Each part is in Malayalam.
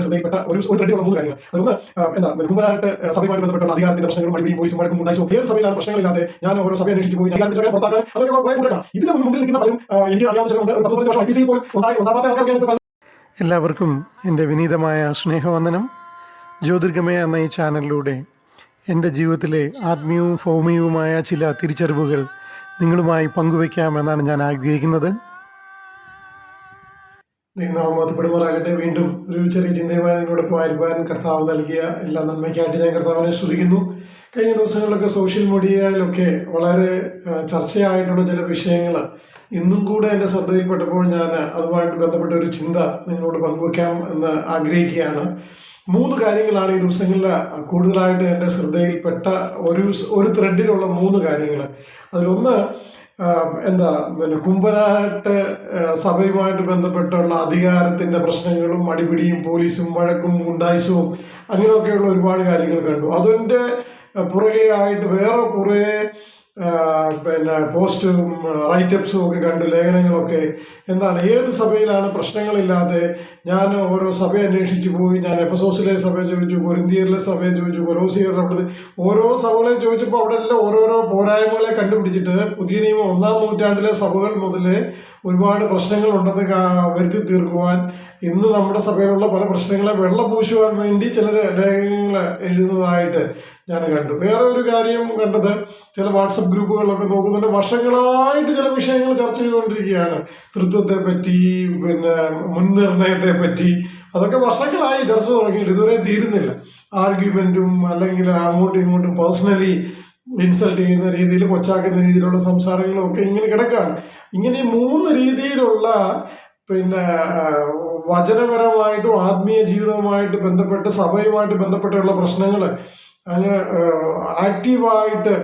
ശ്രദ്ധയിൽപ്പെട്ട ഒരു തരത്തിലുള്ള മൂന്ന് കാര്യങ്ങൾ. അതൊന്ന് കുമ്പനായിട്ട് സഭയുമായി ബന്ധപ്പെട്ടുള്ള അധികാരത്തിന്റെ പ്രശ്നങ്ങളും അടിപിടിയും പോലീസും വഴക്കും ഉണ്ടായി. ഏത് സഭയിലാണ് പ്രശ്നങ്ങളില്ലാതെ ഞാൻ ഓരോ സഭയെ അന്വേഷിച്ച് പോയി അധികാരം പുറത്താക്കാൻ അങ്ങനെയുള്ള കുറെ കൂടെ കാണാം. ഇതിന് മുമ്പിൽ നിൽക്കുന്ന പലരും എനിക്ക് അറിയാവുന്ന ചിലരുണ്ട്. 10-15 വർഷം IPC പോലും ഉണ്ടാവാത്ത ആൾക്കാർക്കാണ്. എല്ലാവർക്കും എൻ്റെ വിനീതമായ സ്നേഹവന്ദനം. ജ്യോതിർഗമയ എന്ന ഈ ചാനലിലൂടെ എൻ്റെ ജീവിതത്തിലെ ആത്മീയവും ഭൗമികവുമായ ചില തിരിച്ചറിവുകൾ നിങ്ങളുമായി പങ്കുവയ്ക്കാമെന്നാണ് ഞാൻ ആഗ്രഹിക്കുന്നത്. പെടുമാറാകട്ടെ. വീണ്ടും ഒരു ചെറിയ ചിന്തയുമായി നിങ്ങളോടൊപ്പം ആയിരിക്കാൻ കർത്താവ് നൽകിയ എല്ലാ നന്മയ്ക്കായിട്ട് ഞാൻ കർത്താവിനെ സ്തുതിക്കുന്നു. കഴിഞ്ഞ ദിവസങ്ങളിലൊക്കെ സോഷ്യൽ മീഡിയയിലൊക്കെ വളരെ ചർച്ചയായിട്ടുള്ള ചില വിഷയങ്ങൾ ഇന്നും കൂടെ എൻ്റെ ശ്രദ്ധയിൽപ്പെട്ടപ്പോൾ ഞാൻ അതുമായിട്ട് ബന്ധപ്പെട്ട ഒരു ചിന്ത നിങ്ങളോട് പങ്കുവയ്ക്കാം എന്ന് ആഗ്രഹിക്കുകയാണ്. 3 കാര്യങ്ങളാണ് ഈ ദിവസങ്ങളിൽ കൂടുതലായിട്ട് എൻ്റെ ശ്രദ്ധയിൽപ്പെട്ട ഒരു ത്രെഡിലുള്ള 3 കാര്യങ്ങൾ. അതിലൊന്ന് കുമ്പനാട്ട് സഭയുമായിട്ട് ബന്ധപ്പെട്ടുള്ള അധികാരത്തിന്റെ പ്രശ്നങ്ങളും അടിപിടിയും പോലീസും വഴക്കും ഗുണ്ടായിസവും അങ്ങനെയൊക്കെയുള്ള ഒരുപാട് കാര്യങ്ങൾ കണ്ടു. അതിൻ്റെ പുറകെ ആയിട്ട് വേറെ കുറേ പോസ്റ്റും റൈറ്റപ്സും ഒക്കെ കണ്ടു, ലേഖനങ്ങളൊക്കെ. ഏത് സഭയിലാണ് പ്രശ്നങ്ങളില്ലാതെ ഞാൻ ഓരോ സഭയെ അന്വേഷിച്ചു പോയി. ഞാൻ എഫെസോസിലെ സഭയെ ചോദിച്ചു, കൊരിന്ത്യയിലെ സഭയെ ചോദിച്ചു, കൊലോസിയരുടെ അവിടുത്തെ ഓരോ സഭകളെ ചോദിച്ചപ്പോൾ അവിടെ എല്ലാം ഓരോരോ പോരായ്മകളെ കണ്ടുപിടിച്ചിട്ട് പുതിയ നിയമം 1-ാം നൂറ്റാണ്ടിലെ സഭകൾ മുതലേ ഒരുപാട് പ്രശ്നങ്ങൾ ഉണ്ടെന്ന് വരുത്തി തീർക്കുവാൻ ഇന്ന് നമ്മുടെ സഭയിലുള്ള പല പ്രശ്നങ്ങളെ വെള്ളപൂശുവാൻ വേണ്ടി ചില ലേഖനങ്ങൾ എഴുതുന്നതായിട്ട് ഞാൻ കണ്ടു. വേറെ ഒരു കാര്യം കണ്ടത്, ചില വാട്സപ്പ് ഗ്രൂപ്പുകളിലൊക്കെ നോക്കുന്നുണ്ട്, വർഷങ്ങളായിട്ട് ചില വിഷയങ്ങൾ ചർച്ച ചെയ്തുകൊണ്ടിരിക്കുകയാണ്. തൃത്വത്തെ പറ്റി, മുൻനിർണയത്തെ പറ്റി, അതൊക്കെ വർഷങ്ങളായി ചർച്ച തുടങ്ങിയിട്ട് ഇതുവരെ തീരുന്നില്ല. ആർഗ്യുമെന്റും അല്ലെങ്കിൽ അങ്ങോട്ടും ഇങ്ങോട്ടും പേഴ്സണലി ഇൻസൾട്ട് ചെയ്യുന്ന രീതിയിൽ, കൊച്ചാക്കുന്ന രീതിയിലുള്ള സംസാരങ്ങളും ഒക്കെ ഇങ്ങനെ കിടക്കുകയാണ്. ഇങ്ങനെ 3 രീതിയിലുള്ള വചനപരമായിട്ടും ആത്മീയ ജീവിതവുമായിട്ട് ബന്ധപ്പെട്ട് സഭയുമായിട്ട് ബന്ധപ്പെട്ടുള്ള പ്രശ്നങ്ങൾ അങ്ങ് ആക്റ്റീവായിട്ട്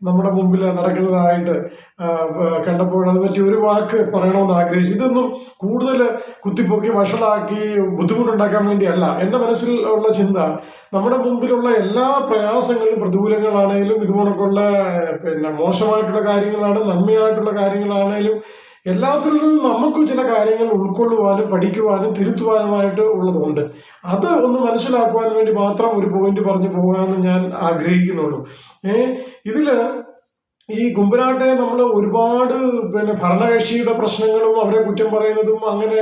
നമ്മുടെ മുമ്പിൽ നടക്കുന്നതായിട്ട് കണ്ടപ്പോൾ അത് പറ്റി ഒരു വാക്ക് പറയണമെന്ന് ആഗ്രഹിച്ചു. ഇതൊന്നും കൂടുതൽ കുത്തിപ്പൊക്കി വഷളാക്കി ബുദ്ധിമുട്ടുണ്ടാക്കാൻ വേണ്ടിയല്ല. എൻ്റെ മനസ്സിൽ ഉള്ള ചിന്ത, നമ്മുടെ മുമ്പിലുള്ള എല്ലാ പ്രയാസങ്ങളും പ്രതികൂലങ്ങളാണേലും ഇതുപോലൊക്കെയുള്ള മോശമായിട്ടുള്ള കാര്യങ്ങളാണ്, നന്മയായിട്ടുള്ള കാര്യങ്ങളാണേലും എല്ലാത്തിൽ നിന്നും നമുക്ക് ചില കാര്യങ്ങൾ ഉൾക്കൊള്ളുവാനും പഠിക്കുവാനും തിരുത്തുവാനുമായിട്ട് ഉള്ളതുകൊണ്ട് അത് ഒന്ന് മനസ്സിലാക്കുവാൻ വേണ്ടി മാത്രം ഒരു പോയിന്റ് പറഞ്ഞു പോകാമെന്ന് ഞാൻ ആഗ്രഹിക്കുന്നുള്ളൂ. ഇതില് ഈ കുമ്പനാട്ടെ നമ്മൾ ഒരുപാട് ഭരണകക്ഷിയുടെ പ്രശ്നങ്ങളും അവരെ കുറ്റം പറയുന്നതും അങ്ങനെ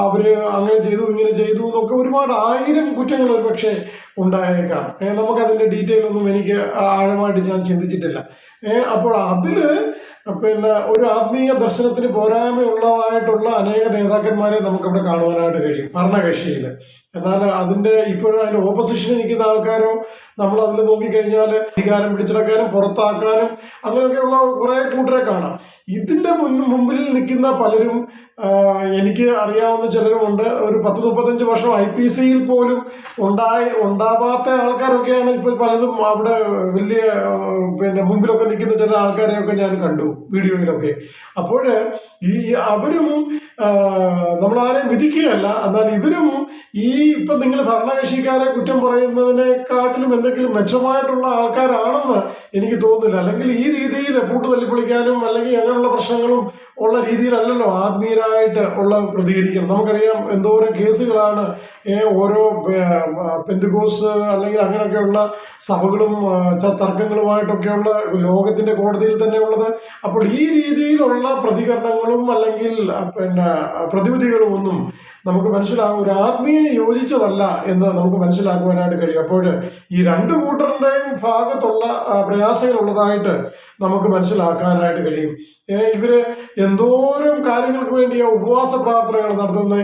അവര് അങ്ങനെ ചെയ്തു ഇങ്ങനെ ചെയ്തു എന്നൊക്കെ ഒരുപാട് 1000 കുറ്റങ്ങൾ ഒരു പക്ഷേ ഉണ്ടായേക്കാം. നമുക്കതിന്റെ ഡീറ്റെയിൽ ഒന്നും എനിക്ക് ആഴമായിട്ട് ഞാൻ ചിന്തിച്ചിട്ടില്ല. അപ്പോൾ അതില് ഒരു ആത്മീയ ദർശനത്തിന് പോരായ്മയുള്ളതായിട്ടുള്ള അനേക നേതാക്കന്മാരെ നമുക്കവിടെ കാണുവാനായിട്ട് കഴിയും ഭരണകക്ഷിയിൽ. എന്നാൽ അതിന്റെ ഇപ്പോഴും അതിന്റെ ഓപ്പോസിഷനിൽ നിൽക്കുന്ന ആൾക്കാരോ നമ്മൾ അതിൽ നോക്കിക്കഴിഞ്ഞാൽ അധികാരം പിടിച്ചെടുക്കാനും പുറത്താക്കാനും അങ്ങനെയൊക്കെയുള്ള കുറെ കൂട്ടരെ കാണാം. ഇതിന്റെ മുമ്പിൽ നിൽക്കുന്ന പലരും, എനിക്ക് അറിയാവുന്ന ചിലരുമുണ്ട്, ഒരു 10-35 വർഷം IPCയിൽ പോലും ഉണ്ടാവാത്ത ആൾക്കാരൊക്കെയാണ് ഇപ്പോൾ പലതും അവിടെ വലിയ മുമ്പിലൊക്കെ നിൽക്കുന്ന ചില ആൾക്കാരെയൊക്കെ ഞാൻ കണ്ടു വീഡിയോയിലൊക്കെ. അപ്പോൾ അവരും നമ്മളാരെയും വിധിക്കുകയല്ല, എന്നാൽ ഇവരും ഇപ്പൊ നിങ്ങൾ ഭരണകക്ഷിക്കാരെ കുറ്റം പറയുന്നതിനെക്കാട്ടിലും എന്തെങ്കിലും മെച്ചമായിട്ടുള്ള ആൾക്കാരാണെന്ന് എനിക്ക് തോന്നുന്നില്ല. അല്ലെങ്കിൽ ഈ രീതിയിൽ പൂട്ട് തല്ലിപ്പൊളിക്കാനും അല്ലെങ്കിൽ അങ്ങനെയുള്ള പ്രശ്നങ്ങളും ഉള്ള രീതിയിലല്ലല്ലോ ആത്മീയരായിട്ട് ഉള്ള പ്രതികരിക്കണം. നമുക്കറിയാം എന്തോരം കേസുകളാണ് ഓരോ പെന്തക്കോസ് അല്ലെങ്കിൽ അങ്ങനെയൊക്കെയുള്ള സഭകളും തർക്കങ്ങളുമായിട്ടൊക്കെയുള്ള ലോകത്തിന്റെ കോടതിയിൽ തന്നെ ഉള്ളത്. അപ്പോൾ ഈ രീതിയിലുള്ള പ്രതികരണങ്ങളും അല്ലെങ്കിൽ പ്രതിവിധികളും ഒന്നും നമുക്ക് മനസ്സിലാകും ഒരു ആത്മീയന് യോജിച്ചതല്ല എന്ന് നമുക്ക് മനസ്സിലാക്കുവാനായിട്ട് കഴിയും. അപ്പോൾ ഈ 2 കൂട്ടരുടെയും ഭാഗത്തുള്ള പ്രയാസങ്ങൾ ഉള്ളതായിട്ട് നമുക്ക് മനസ്സിലാക്കാനായിട്ട് കഴിയും. ഇവര് എന്തോരം കാര്യങ്ങൾക്ക് വേണ്ടിയാ ഉപവാസ പ്രാർത്ഥനകൾ നടത്തുന്നത്.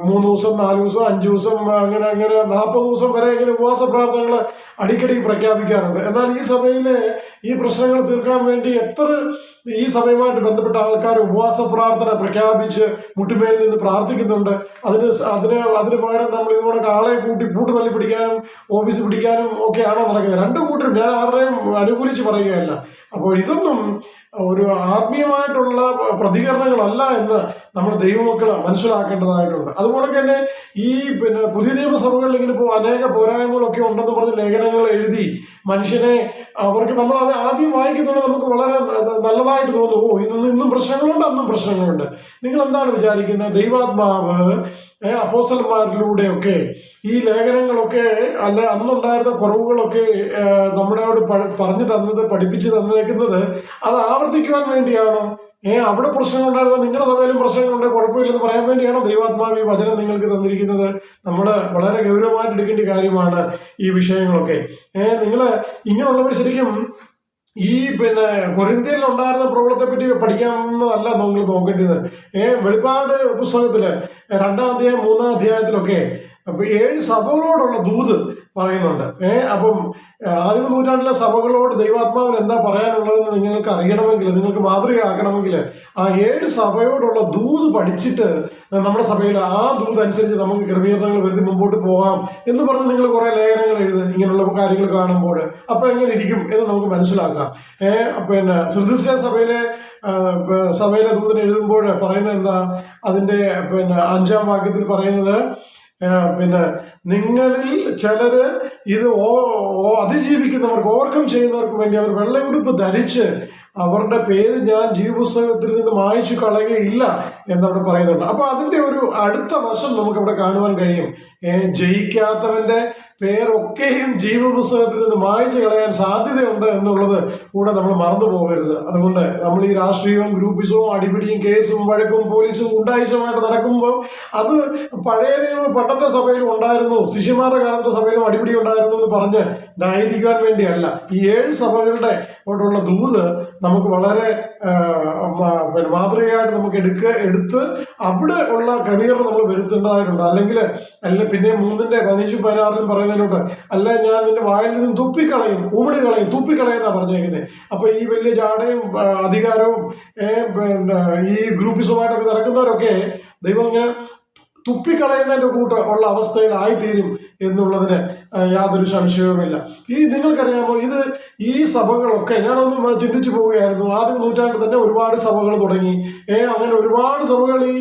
3 ദിവസം 4 ദിവസം 5 ദിവസം അങ്ങനെ 40 ദിവസം വരെ ഇങ്ങനെ ഉപവാസ പ്രാർത്ഥനകൾ അടിക്കടി പ്രഖ്യാപിക്കാറുണ്ട്. എന്നാൽ ഈ സഭയിലെ ഈ പ്രശ്നങ്ങൾ തീർക്കാൻ വേണ്ടി എത്ര ഈ സഭയുമായിട്ട് ബന്ധപ്പെട്ട ആൾക്കാർ ഉപവാസ പ്രാർത്ഥന പ്രഖ്യാപിച്ച് മുട്ടുമേൽ നിന്ന് പ്രാർത്ഥിക്കുന്നുണ്ട്. അതിന് പകരം നമ്മൾ ഇതുപോലെ ആളെ കൂട്ടി പൂട്ട് തല്ലി പിടിക്കാനും ഓഫീസ് പിടിക്കാനും ഒക്കെയാണോ നടക്കുന്നത്? 2 കൂട്ടരും, ഞാൻ ആരുടെയും അനുകൂലിച്ച് പറയുകയല്ല. അപ്പോൾ ഇതൊന്നും ഒരു ആത്മീയമായിട്ടുള്ള പ്രതികരണങ്ങളല്ല എന്ന് നമ്മുടെ ദൈവമക്കൾ മനസ്സിലാക്കേണ്ടതായിട്ടുണ്ട്. അതുപോലെ തന്നെ ഈ പുതിയ നിയമസഭകളിൽ ഇങ്ങനെ ഇപ്പോൾ അനേക പോരായ്മകളൊക്കെ ഉണ്ടെന്ന് പറഞ്ഞ് ലേഖനങ്ങൾ എഴുതി മനുഷ്യനെ അവർക്ക് നമ്മൾ അത് ആദ്യം വായിക്കുന്നുണ്ട് നമുക്ക് വളരെ നല്ലതായിട്ട് തോന്നും. ഓ, ഇന്നും പ്രശ്നങ്ങളുണ്ട്, അന്നും പ്രശ്നങ്ങളുണ്ട്. നിങ്ങൾ എന്താണ് വിചാരിക്കുന്നത്? ദൈവാത്മാവ് അപ്പോസ്തലന്മാരിലൂടെയൊക്കെ ഈ ലേഖനങ്ങളൊക്കെ അല്ല അന്നുണ്ടായിരുന്ന കുറവുകളൊക്കെ നമ്മളോട് പറഞ്ഞു തന്നത്, പഠിപ്പിച്ചു തന്നേക്കുന്നത് അത് ആവർത്തിക്കുവാൻ വേണ്ടിയാണോ? അവിടെ പ്രശ്നങ്ങളുണ്ടായിരുന്ന നിങ്ങളുടെ സഭയിലും പ്രശ്നങ്ങളുണ്ട്, കുഴപ്പമില്ലെന്ന് പറയാൻ വേണ്ടിയാണോ ദൈവാത്മാവ് ഈ വചനം നിങ്ങൾക്ക് തന്നിരിക്കുന്നത്? നമ്മൾ വളരെ ഗൗരവമായിട്ട് എടുക്കേണ്ട കാര്യമാണ് ഈ വിഷയങ്ങളൊക്കെ. നിങ്ങൾ ഇങ്ങനെയുള്ളവർ ശരിക്കും ഈ കൊരിന്ത്യയിൽ ഉണ്ടായിരുന്ന പ്രോബ്ലത്തെ പറ്റി പഠിക്കാവുന്നതല്ല നമ്മൾ നോക്കേണ്ടത്. വെളിപ്പാട് പുസ്തകത്തില് 2-ാം അധ്യായം 3-ാം അധ്യായത്തിലൊക്കെ അപ്പൊ 7 സഭകളോടുള്ള ദൂത് പറയുന്നുണ്ട്. അപ്പം ആദിമ നൂറ്റാണ്ടിലെ സഭകളോട് ദൈവാത്മാവിന് എന്താ പറയാനുള്ളതെന്ന് നിങ്ങൾക്ക് അറിയണമെങ്കിൽ, നിങ്ങൾക്ക് മാതൃകയാക്കണമെങ്കിൽ ആ 7 സഭയോടുള്ള ദൂത് പഠിച്ചിട്ട് നമ്മുടെ സഭയിൽ ആ ദൂത് അനുസരിച്ച് നമുക്ക് ക്രമീകരണങ്ങൾ വരുത്തി മുമ്പോട്ട് പോകാം എന്ന് പറഞ്ഞ് നിങ്ങൾ കുറെ ലേഖനങ്ങൾ ഇങ്ങനെയുള്ള കാര്യങ്ങൾ കാണുമ്പോൾ അപ്പൊ എങ്ങനെ ഇരിക്കും എന്ന് നമുക്ക് മനസ്സിലാക്കാം. ശ്രുതിസ്യ സഭയിലെ ദൂതൻ എഴുതുമ്പോൾ പറയുന്നത് എന്താ? അതിന്റെ 5-ാം വാക്യത്തിൽ പറയുന്നത് നിങ്ങളിൽ ചിലര് ഇത് അതിജീവിക്കുന്നവർക്ക്, ഓവർകം ചെയ്യുന്നവർക്ക് വേണ്ടി അവർ വെള്ളയുടുപ്പ് ധരിച്ച് അവരുടെ പേര് ഞാൻ ജീവപുസ്തകത്തിൽ നിന്ന് മായ്ച്ചു കളയുകയില്ല എന്നവിടെ പറയുന്നുണ്ട്. അപ്പൊ അതിന്റെ ഒരു അടുത്ത വശം നമുക്ക് അവിടെ കാണുവാൻ കഴിയും. ജയിക്കാത്തവന്റെ പേരൊക്കെയും ജീവപുസ്തകത്തിൽ നിന്ന് മായ്ച്ചു കളയാൻ സാധ്യതയുണ്ട് എന്നുള്ളത് കൂടെ നമ്മൾ മറന്നു പോകരുത്. അതുകൊണ്ട് നമ്മൾ ഈ രാഷ്ട്രീയവും ഗ്രൂപ്പിസവും അടിപിടിയും കേസും വഴക്കും പോലീസും ഉണ്ടായിസമായിട്ട് നടക്കുമ്പോൾ അത് പണ്ടത്തെ സഭയിലും ഉണ്ടായിരുന്നു, ശിഷ്യന്മാരുടെ കാലത്തെ സഭയിലും അടിപിടി ഉണ്ടായിരുന്നു എന്ന് പറഞ്ഞ് ന്യായീകരിക്കുവാൻ വേണ്ടിയല്ല. ഈ 7 സഭകളുടെ ോടുള്ള ദൂത് നമുക്ക് വളരെ മാതൃകയായിട്ട് നമുക്ക് എടുത്ത് അവിടെ ഉള്ള ക്രമീകരണം നമ്മൾ വരുത്തേണ്ടതായിട്ടുണ്ട്. അല്ലെങ്കിൽ പിന്നെ 3-ന്റെ 15-16 പറയുന്നതിലോട്ട് അല്ല ഞാൻ നിന്റെ വായിൽ നിന്നും തുപ്പിക്കളയും, തുപ്പിക്കളയെന്നാ പറഞ്ഞേക്കുന്നത്. അപ്പൊ ഈ വലിയ ജാടയും അധികാരവും ഈ ഗ്രൂപ്പിസമായിട്ടൊക്കെ നടക്കുന്നവരൊക്കെ ദൈവം ഇങ്ങനെ തുപ്പിക്കളയുന്നതിന്റെ കൂട്ട് ഉള്ള അവസ്ഥയിലായിത്തീരും എന്നുള്ളതിന് യാതൊരു സംശയവുമില്ല. നിങ്ങൾക്കറിയാമോ, ഈ സഭകളൊക്കെ ഞാനൊന്ന് ചിന്തിച്ചു പോവുകയായിരുന്നു. ആദ്യ നൂറ്റാണ്ടിൽ തന്നെ ഒരുപാട് സഭകൾ തുടങ്ങി. അങ്ങനെ ഒരുപാട് സഭകൾ ഈ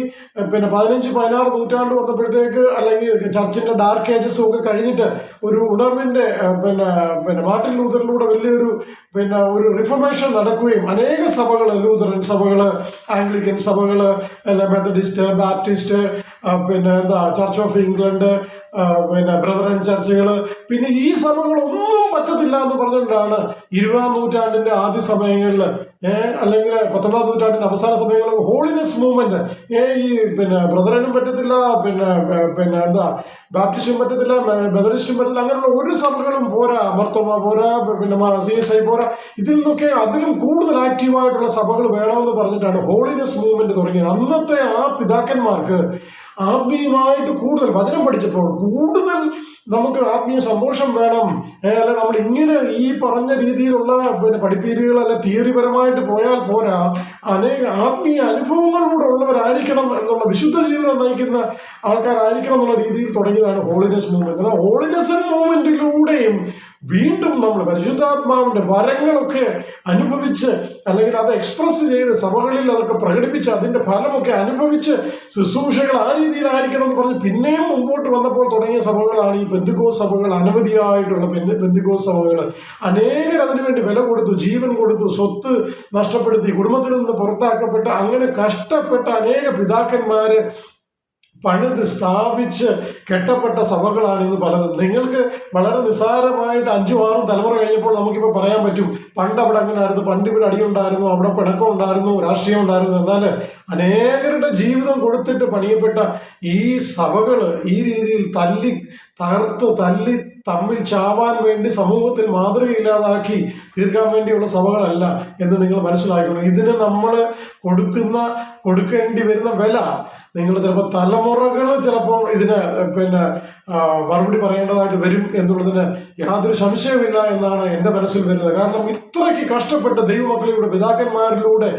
15-16 നൂറ്റാണ്ട് വന്നപ്പോഴത്തേക്ക്, അല്ലെങ്കിൽ ചർച്ചിന്റെ ഡാർക്ക് ഏജസും ഒക്കെ കഴിഞ്ഞിട്ട് ഒരു ഉണർവിന്റെ മാർട്ടിൻ ലൂതറിലൂടെ വലിയൊരു ഒരു റിഫർമേഷൻ നടക്കുകയും അനേക സഭകള്, ലൂതറൻ സഭകള്, ആംഗ്ലിക്കൻ സഭകള്, Methodist, Baptist, church of England, Brethren ചർച്ചുകള്, പിന്നെ ഈ സഭകളൊന്നും പറ്റത്തില്ല എന്ന് പറഞ്ഞുകൊണ്ടാണ് 20-ാം നൂറ്റാണ്ടിന്റെ ആദ്യ സമയങ്ങളിൽ അല്ലെങ്കിൽ 19-ാം നൂറ്റാണ്ടിന്റെ അവസാന സമയങ്ങളിൽ ഹോളിനെസ് മൂവ്മെന്റ് ഈ ബ്രദറനും പറ്റത്തില്ല, ബാപ്റ്റിസ്റ്റും പറ്റത്തില്ല, മെത്തഡിസ്റ്റും പറ്റത്തില്ല, അങ്ങനെയുള്ള ഒരു സഭകളും പോരാ, മർത്തോമ പോരാ, CSI പോരാ, ഇതിൽ നിന്നൊക്കെ അതിലും കൂടുതൽ ആക്റ്റീവായിട്ടുള്ള സഭകൾ വേണമെന്ന് പറഞ്ഞിട്ടാണ് ഹോളിനെസ് മൂവ്മെന്റ് തുടങ്ങിയത്. അന്നത്തെ ആ പിതാക്കന്മാർക്ക് ആത്മീയമായിട്ട് കൂടുതൽ വചനം പഠിച്ചപ്പോൾ കൂടുതൽ നമുക്ക് ആത്മീയ സന്തോഷം വേണം. അല്ലെ നമ്മൾ ഇങ്ങനെ ഈ പറഞ്ഞ രീതിയിലുള്ള പഠിപ്പീരുകൾ അല്ലെ തിയറിപരമായിട്ട് പോയാൽ പോരാ, അനേക ആത്മീയ അനുഭവങ്ങളിലൂടെ ഉള്ളവരായിരിക്കണം എന്നുള്ള, വിശുദ്ധ ജീവിതം നയിക്കുന്ന ആൾക്കാരായിരിക്കണം എന്നുള്ള രീതിയിൽ തുടങ്ങിയതാണ് ഹോളിനെസ് മൂവ്മെന്റ്. എന്നാൽ ഹോളിനെസ് മൂവ്മെന്റിലൂടെയും വീണ്ടും നമ്മൾ പരിശുദ്ധാത്മാവിന്റെ വരങ്ങളൊക്കെ അനുഭവിച്ച്, അല്ലെങ്കിൽ അത് എക്സ്പ്രസ് ചെയ്ത് സഭകളിൽ അതൊക്കെ പ്രകടിപ്പിച്ച് അതിന്റെ ഫലമൊക്കെ അനുഭവിച്ച് ശുശ്രൂഷകൾ ആ രീതിയിലായിരിക്കണം എന്ന് പറഞ്ഞ് പിന്നെയും മുമ്പോട്ട് വന്നപ്പോൾ തുടങ്ങിയ സഭകളാണ് ഈ പെന്തിക്കോസ് സഭകൾ. അനവധിയായിട്ടുള്ള പെന്തിക്കോസ് സഭകൾ. അനേകർ അതിനുവേണ്ടി വില കൊടുത്തു, ജീവൻ കൊടുത്തു, സ്വത്ത് നഷ്ടപ്പെടുത്തി, കുടുംബത്തിൽ നിന്ന് പുറത്താക്കപ്പെട്ട, അങ്ങനെ കഷ്ടപ്പെട്ട അനേക പിതാക്കന്മാര് പണിത് സ്ഥാപിച്ച് കെട്ടപ്പെട്ട സഭകളാണ് ഇന്ന് പലതും. നിങ്ങൾക്ക് വളരെ നിസ്സാരമായിട്ട് 5-6 തലമുറ കഴിഞ്ഞപ്പോൾ നമുക്കിപ്പോൾ പറയാൻ പറ്റും, പണ്ട് അവിടെ അങ്ങനെ ആയിരുന്നു, പണ്ട് ഇവിടെ അടിയുണ്ടായിരുന്നു, അവിടെ പിണക്കം ഉണ്ടായിരുന്നു, രാഷ്ട്രീയം ഉണ്ടായിരുന്നു. എന്നാൽ അനേകരുടെ ജീവിതം കൊടുത്തിട്ട് പണിയപ്പെട്ട ഈ സഭകള് ഈ രീതിയിൽ തല്ലി തമ്മിൽ ചാവാൻ വേണ്ടി സമൂഹത്തിൽ മാതൃകയില്ലാതാക്കി തീർക്കാൻ വേണ്ടിയുള്ള സഭകളല്ല എന്ന് നിങ്ങൾ മനസ്സിലാക്കണം. ഇതിന് നമ്മൾ കൊടുക്കേണ്ടി വരുന്ന വില നിങ്ങൾ ചിലപ്പോൾ തലമുറകൾ ചിലപ്പോൾ ഇതിന് മറുപടി പറയേണ്ടതായിട്ട് വരും എന്നുള്ളതിന് യാതൊരു സംശയമില്ല എന്നാണ് എൻ്റെ മനസ്സിൽ വരുന്നത്. കാരണം ഇത്രയ്ക്ക് കഷ്ടപ്പെട്ട് ദൈവമക്കളിലൂടെ പിതാക്കന്മാരിലൂടെ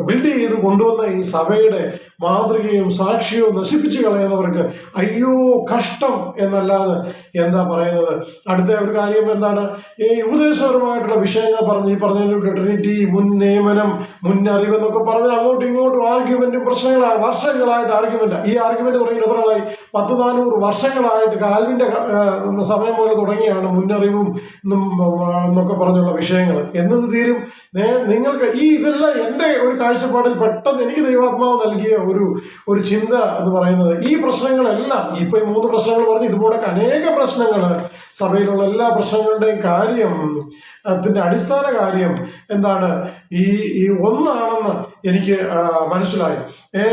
ബിൽഡ് ചെയ്ത് കൊണ്ടുവന്ന ഈ സഭയുടെ മാതൃകയും സാക്ഷ്യവും നശിപ്പിച്ചു കളയുന്നവർക്ക് അയ്യോ കഷ്ടം എന്നല്ലാതെ എന്താ പറയുന്നത്. അടുത്ത ഒരു കാര്യം എന്താണ്, ഈ ഉപദേശപരമായിട്ടുള്ള വിഷയങ്ങൾ പറഞ്ഞ് ഈ പറഞ്ഞതിലൂടെ ട്രിനിറ്റി, മുൻ നിയമനം, മുന്നറിവ് എന്നൊക്കെ പറഞ്ഞ് അങ്ങോട്ടും ഇങ്ങോട്ടും ആ ആർഗ്യുമെന്റും പ്രശ്നങ്ങളാണ്. വർഷങ്ങളായിട്ട് ആർഗ്യുമെന്റ്. ഈ ആർഗ്യുമെന്റ് തുടങ്ങിയിട്ട് എത്ര നാളായി? 400 വർഷങ്ങളായിട്ട് കാൽവിന്റെ സമയം പോലെ തുടങ്ങിയാണ് മുന്നറിവും എന്നൊക്കെ പറഞ്ഞുള്ള വിഷയങ്ങൾ. എന്നത് തീരും? നിങ്ങൾക്ക് ഇതെല്ലാം എൻ്റെ ഒരു കാഴ്ചപ്പാടിൽ പെട്ടെന്ന് എനിക്ക് ദൈവാത്മാവ് നൽകിയ ഒരു ചിന്ത എന്ന് പറയുന്നത്, ഈ പ്രശ്നങ്ങളെല്ലാം ഇപ്പൊ ഈ 3 പ്രശ്നങ്ങൾ പറഞ്ഞ് ഇതുപോലെ അനേക പ്രശ്നങ്ങൾ, സഭയിലുള്ള എല്ലാ പ്രശ്നങ്ങളുടെയും കാര്യം, അതിന്റെ അടിസ്ഥാന കാര്യം എന്താണ്? ഈ ഒന്നാണെന്ന് എനിക്ക് മനസ്സിലായി.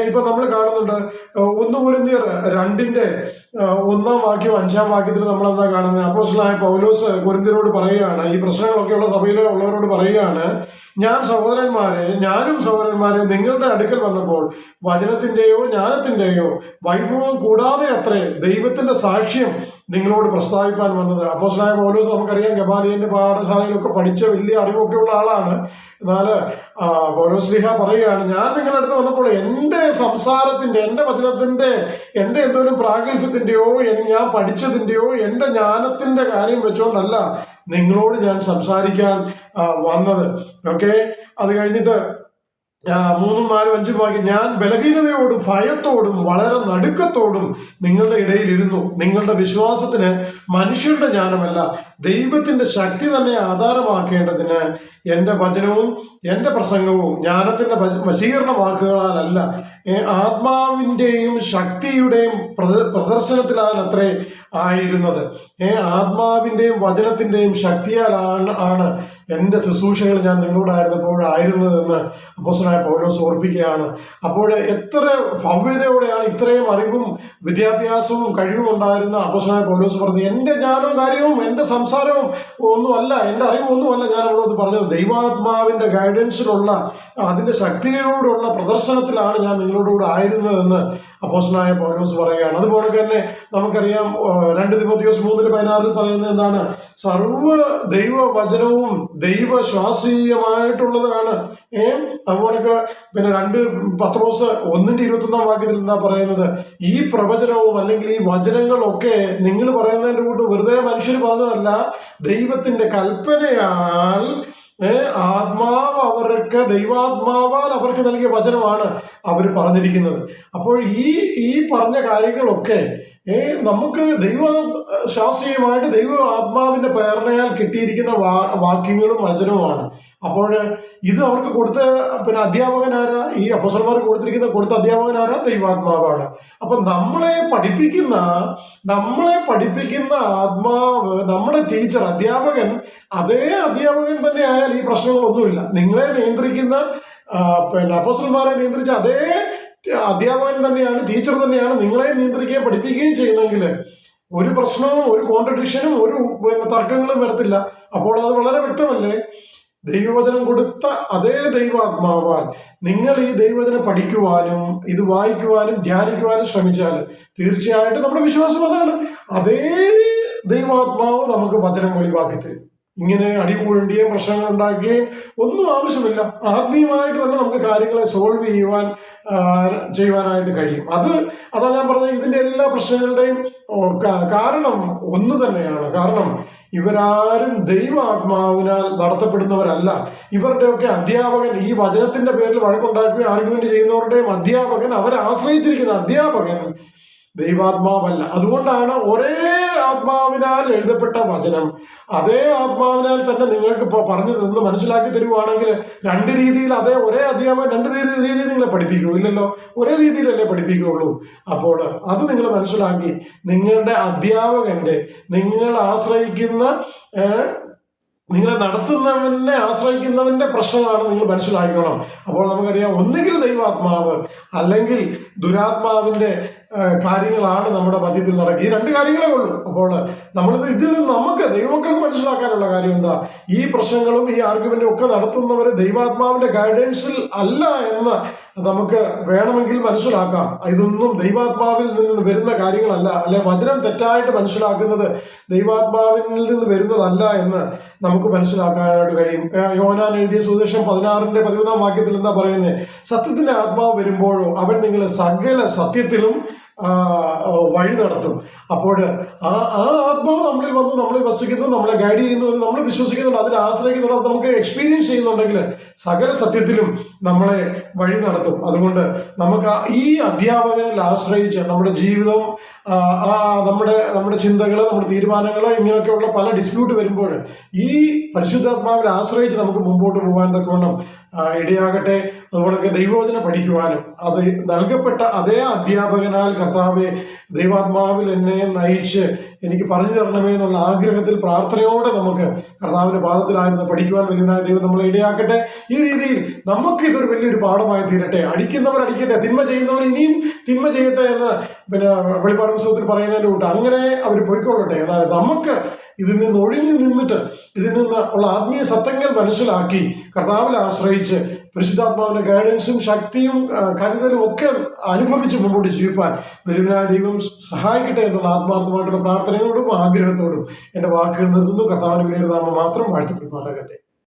ഇപ്പൊ നമ്മൾ കാണുന്നുണ്ട് 1 കൊരിന്ത്യർ 2-ന്റെ 1-ാം വാക്യവും 5-ാം വാക്യത്തിൽ നമ്മൾ എന്താ കാണുന്നത്? അപ്പോസ്തലനായ പൗലോസ് കൊരിന്ത്യരോട് പറയുകയാണ്, ഈ പ്രശ്നങ്ങളൊക്കെയുള്ള സഭയിലെ ഉള്ളവരോട് പറയുകയാണ്, ഞാനും സഹോദരന്മാരെ നിങ്ങളുടെ അടുക്കൽ വന്നപ്പോൾ വചനത്തിന്റെയോ ജ്ഞാനത്തിന്റെയോ വൈഭവം കൂടാതെ അത്രേ ദൈവത്തിന്റെ സാക്ഷ്യം നിങ്ങളോട് പ്രസ്താവിപ്പാൻ വന്നത്. അപ്പോസ്തലനായ പൗലോസ് നമുക്കറിയാം ഗമാലിയലിന്റെ പാഠശാലയിലൊക്കെ പഠിച്ച വലിയ അറിവൊക്കെ ഉള്ള ആളാണ്. എന്നാൽ പൗലോസ് ശ്ലീഹ പറയുകയാണ്, ഞാൻ നിങ്ങളുടെ അടുത്ത് വന്നപ്പോൾ എൻ്റെ സംസാരത്തിന്റെ, എൻ്റെ വചനത്തിന്റെ, എൻ്റെ എന്തോലും പ്രാഗൽഭ്യത്തിന്റെയോ ഞാൻ പഠിച്ചതിന്റെയോ എൻ്റെ ജ്ഞാനത്തിന്റെ കാര്യം വെച്ചുകൊണ്ടല്ല നിങ്ങളോട് ഞാൻ സംസാരിക്കാൻ വന്നത്. ഓക്കെ, അത് കഴിഞ്ഞിട്ട് 3, 4, 5 വാക്യം, ഞാൻ ബലഹീനതയോടും ഭയത്തോടും വളരെ നടുക്കത്തോടും നിങ്ങളുടെ ഇടയിൽ ഇരുന്നു. നിങ്ങളുടെ വിശ്വാസത്തിന് മനുഷ്യരുടെ ജ്ഞാനമല്ല ദൈവത്തിന്റെ ശക്തി തന്നെ ആധാരമാക്കേണ്ടതിന് എൻ്റെ വചനവും എൻ്റെ പ്രസംഗവും ജ്ഞാനത്തിന്റെ വശീകരണ വാക്കുകളാലല്ല, ആത്മാവിന്റെയും ശക്തിയുടെയും പ്രദർശനത്തിലാണത്രേ ആയിരുന്നത്. ആത്മാവിന്റെയും വചനത്തിന്റെയും ശക്തിയാലാണ് എൻ്റെ ശുശ്രൂഷകൾ ഞാൻ നിങ്ങളോടായിരുന്നപ്പോഴായിരുന്നതെന്ന് അപ്പോസ്തലനായ പൗലോസ് ഓർപ്പിക്കുകയാണ്. അപ്പോൾ എത്ര ഭവ്യതയോടെയാണ് ഇത്രയും അറിവും വിദ്യാഭ്യാസവും കഴിവും ഉണ്ടായിരുന്ന അപ്പോസ്തലനായ പൗലോസ് പറഞ്ഞത്, എൻ്റെ ജ്ഞാനവും കാര്യവും എൻ്റെ സംസാരവും ഒന്നുമല്ല, എൻ്റെ അറിവൊന്നുമല്ല ഞാൻ അവിടെ പറഞ്ഞത്, ദൈവാത്മാവിന്റെ ഗൈഡൻസിലുള്ള അതിന്റെ ശക്തിയോടുള്ള പ്രദർശനത്തിലാണ് ഞാൻ നിങ്ങളോടുകൂടെ ആയിരുന്നതെന്ന് അപ്പോസ്തലനായ പൗലോസ് പറയുകയാണ്. അതുപോലെ തന്നെ നമുക്കറിയാം 2 തിമോഥെയോസ് 3:16 പറയുന്നത് എന്താണ്? സർവ്വ ദൈവവചനവും ദൈവശ്വാസീയമായിട്ടുള്ളതാണ്. അതുപോലെ പിന്നെ 2 പത്രോസ് 1:21 വാക്യത്തിൽ എന്താ പറയുന്നത്? ഈ പ്രവചനവും അല്ലെങ്കിൽ ഈ വചനങ്ങളൊക്കെ നിങ്ങൾ പറയുന്നതിന്റെ കൂട്ട് വെറുതെ മനുഷ്യർ പറഞ്ഞതല്ല, ദൈവത്തിന്റെ കൽപ്പനയാൽ ദൈവാത്മാവാൽ അവർക്ക് നൽകിയ വചനമാണ് അവർ പറഞ്ഞിരിക്കുന്നത്. അപ്പോൾ ഈ പറഞ്ഞ കാര്യങ്ങളൊക്കെ നമുക്ക് ശാസ്ത്രീയമായിട്ട് ദൈവ ആത്മാവിന്റെ പ്രേരണയാൽ കിട്ടിയിരിക്കുന്ന വാക്യങ്ങളും വചനവുമാണ്. അപ്പോൾ ഇത് അവർക്ക് കൊടുത്ത അധ്യാപകനാരാ? ഈ അപ്പോസ്തലന്മാർക്ക് കൊടുത്ത അധ്യാപകനാരാ? ദൈവാത്മാവാണ്. അപ്പൊ നമ്മളെ പഠിപ്പിക്കുന്ന ആത്മാവ്, നമ്മുടെ ടീച്ചർ, അധ്യാപകൻ, അതേ അധ്യാപകൻ തന്നെ ആയാൽ ഈ പ്രശ്നങ്ങളൊന്നുമില്ല. നിങ്ങളെ നിയന്ത്രിക്കുന്ന അപ്പോസ്തലന്മാരെ നിയന്ത്രിച്ച അതേ അധ്യാപകൻ തന്നെയാണ്, ടീച്ചർ തന്നെയാണ് നിങ്ങളെ നിയന്ത്രിക്കുകയും പഠിപ്പിക്കുകയും ചെയ്യുന്നെങ്കിൽ ഒരു പ്രശ്നവും ഒരു കോൺട്രഡിക്ഷനും ഒരു തർക്കങ്ങളും വരത്തില്ല. അപ്പോൾ അത് വളരെ വ്യക്തമല്ലേ? ദൈവവചനം കൊടുത്ത അതേ ദൈവാത്മാവാൽ നിങ്ങൾ ഈ ദൈവവചനം പഠിക്കുവാനും ഇത് വായിക്കുവാനും ധ്യാനിക്കുവാനും ശ്രമിച്ചാൽ തീർച്ചയായിട്ടും നമ്മുടെ വിശ്വാസം അതാണ്, അതേ ദൈവാത്മാവ് നമുക്ക് വചനം വെളിവാക്കി തരും. ഇങ്ങനെ അടികൂടേണ്ടിയും പ്രശ്നങ്ങൾ ഉണ്ടാക്കുകയും ഒന്നും ആവശ്യമില്ല. ആത്മീയമായിട്ട് തന്നെ നമുക്ക് കാര്യങ്ങളെ സോൾവ് ചെയ്യുവാനായിട്ട് കഴിയും. അതാ ഞാൻ പറഞ്ഞത്, ഇതിന്റെ എല്ലാ പ്രശ്നങ്ങളുടെയും കാരണം ഒന്ന് തന്നെയാണ്. കാരണം ഇവരാരും ദൈവാത്മാവിനാൽ നടത്തപ്പെടുന്നവരല്ല. ഇവരുടെയൊക്കെ അധ്യാപകൻ, ഈ വചനത്തിന്റെ പേരിൽ വഴക്കുണ്ടാക്കുകയും ആർഗ്യുമെന്റ് ചെയ്യുന്നവരുടെയും അധ്യാപകൻ, അവരെ ആശ്രയിച്ചിരിക്കുന്ന അധ്യാപകൻ ദൈവാത്മാവല്ല. അതുകൊണ്ടാണ് ഒരേ ആത്മാവിനാൽ എഴുതപ്പെട്ട വചനം അതേ ആത്മാവിനാൽ തന്നെ നിങ്ങൾക്ക് പറഞ്ഞു തന്ന് മനസ്സിലാക്കി തരുവാണെങ്കിൽ 2 രീതിയിൽ ഒരേ അധ്യാപകൻ 2 രീതിയിൽ നിങ്ങളെ പഠിപ്പിക്കൂ? ഇല്ലല്ലോ, ഒരേ രീതിയിലല്ലേ പഠിപ്പിക്കുകയുള്ളൂ. അപ്പോൾ അത് നിങ്ങൾ മനസ്സിലാക്കി നിങ്ങളുടെ അധ്യാപകന്റെ, നിങ്ങളെ നടത്തുന്നവനെ ആശ്രയിക്കുന്നവന്റെ പ്രശ്നമാണ് നിങ്ങൾ മനസ്സിലാക്കണം. അപ്പോൾ നമുക്കറിയാം, ഒന്നുകിൽ ദൈവാത്മാവ് അല്ലെങ്കിൽ ദുരാത്മാവിന്റെ കാര്യങ്ങളാണ് നമ്മുടെ മധ്യത്തിൽ നടക്കുക. ഈ 2 കാര്യങ്ങളേ ഉള്ളൂ. അപ്പോൾ ഇതിൽ നിന്ന് നമുക്ക് ദൈവമക്കൾക്ക് മനസ്സിലാക്കാനുള്ള കാര്യം എന്താ? ഈ പ്രശ്നങ്ങളും ഈ ആർഗ്യുമെന്റും ഒക്കെ നടത്തുന്നവര് ദൈവാത്മാവിന്റെ ഗൈഡൻസിൽ അല്ല എന്ന് നമുക്ക് വേണമെങ്കിൽ മനസ്സിലാക്കാം. ഇതൊന്നും ദൈവാത്മാവിൽ നിന്ന് വരുന്ന കാര്യങ്ങളല്ല, അല്ലെ വചനം തെറ്റായിട്ട് മനസ്സിലാക്കുന്നത് ദൈവാത്മാവിൽ നിന്ന് വരുന്നതല്ല എന്ന് നമുക്ക് മനസ്സിലാക്കാനായിട്ട് കഴിയും. യോഹന്നാൻ എഴുതിയ സുവിശേഷം 16:13 വാക്യത്തിൽ എന്താ പറയുന്നത്? സത്യത്തിന്റെ ആത്മാവ് വരുമ്പോഴോ അവൻ നിങ്ങളെ സകല സത്യത്തിലും വഴി നടത്തും. അപ്പോൾ ആ ആ ആത്മാവ് നമ്മളിൽ വന്ന് നമ്മളിൽ വസിക്കുന്നു, നമ്മളെ ഗൈഡ് ചെയ്യുന്നു എന്ന് നമ്മൾ വിശ്വസിക്കുന്നുണ്ട്, അതിൽ ആശ്രയിക്കുന്നുണ്ട്, അത് നമുക്ക് എക്സ്പീരിയൻസ് ചെയ്യുന്നുണ്ടെങ്കിൽ സകല സത്യത്തിലും നമ്മളെ വഴി നടത്തും. അതുകൊണ്ട് നമുക്ക് ഈ അധ്യാപകനിൽ ആശ്രയിച്ച് നമ്മുടെ ജീവിതവും നമ്മുടെ ചിന്തകൾ, നമ്മുടെ തീരുമാനങ്ങൾ, ഇങ്ങനെയൊക്കെയുള്ള പല ഡിസ്പ്യൂട്ട് വരുമ്പോൾ ഈ പരിശുദ്ധാത്മാവിൽ ആശ്രയിച്ച് നമുക്ക് മുമ്പോട്ട് പോകാൻ തക്കവണ്ണം ഇടയാകട്ടെ. അതുപോലൊക്കെ ദൈവവചനം പഠിക്കുവാനും അത് നൽകപ്പെട്ട അതേ അധ്യാപകനാൽ കർത്താവെ ദൈവാത്മാവിൽ എന്നെ നയിച്ച് എനിക്ക് പറഞ്ഞു തരണമേ എന്നുള്ള ആഗ്രഹത്തിൽ പ്രാർത്ഥനയോടെ നമുക്ക് കർത്താവിന്റെ പാദത്തിലായിരുന്നു പഠിക്കുവാൻ വലിയവനായ ദൈവം നമ്മളെ ഇടയാക്കട്ടെ. ഈ രീതിയിൽ നമുക്ക് ഇതൊരു വലിയൊരു പാഠമായി തീരട്ടെ. അടിക്കുന്നവർ അടിക്കട്ടെ, തിന്മ ചെയ്യുന്നവർ ഇനിയും തിന്മ ചെയ്യട്ടെ എന്ന് വെളിപ്പാട് പുസ്തകത്തിൽ പറയുന്നതിന്റെ കൂട്ട് അങ്ങനെ അവർ പോയിക്കൊള്ളട്ടെ. എന്നാൽ നമുക്ക് ഇതിൽ നിന്ന് ഒഴിഞ്ഞു നിന്നിട്ട് ഇതിൽ നിന്ന് ഉള്ള ആത്മീയ സത്യങ്ങൾ മനസ്സിലാക്കി കർത്താവിൽ ആശ്രയിച്ച് പരിശുദ്ധാത്മാവിന്റെ ഗൈഡൻസും ശക്തിയും കരുതലും ഒക്കെ അനുഭവിച്ച് മുമ്പോട്ട് ജീവിപ്പാൻ വലിയവനായ ദൈവം സഹായിക്കട്ടെ എന്നുള്ള ആത്മാർത്ഥമായിട്ടുള്ള പ്രാർത്ഥനയോടും ആഗ്രഹത്തോടും എൻ്റെ വാക്കുകൾ നിർത്തുന്നു. കർത്താവിന്റെ വലിയ നാമം മാത്രം വാഴ്ത്തപ്പെടുമാറാകട്ടെ.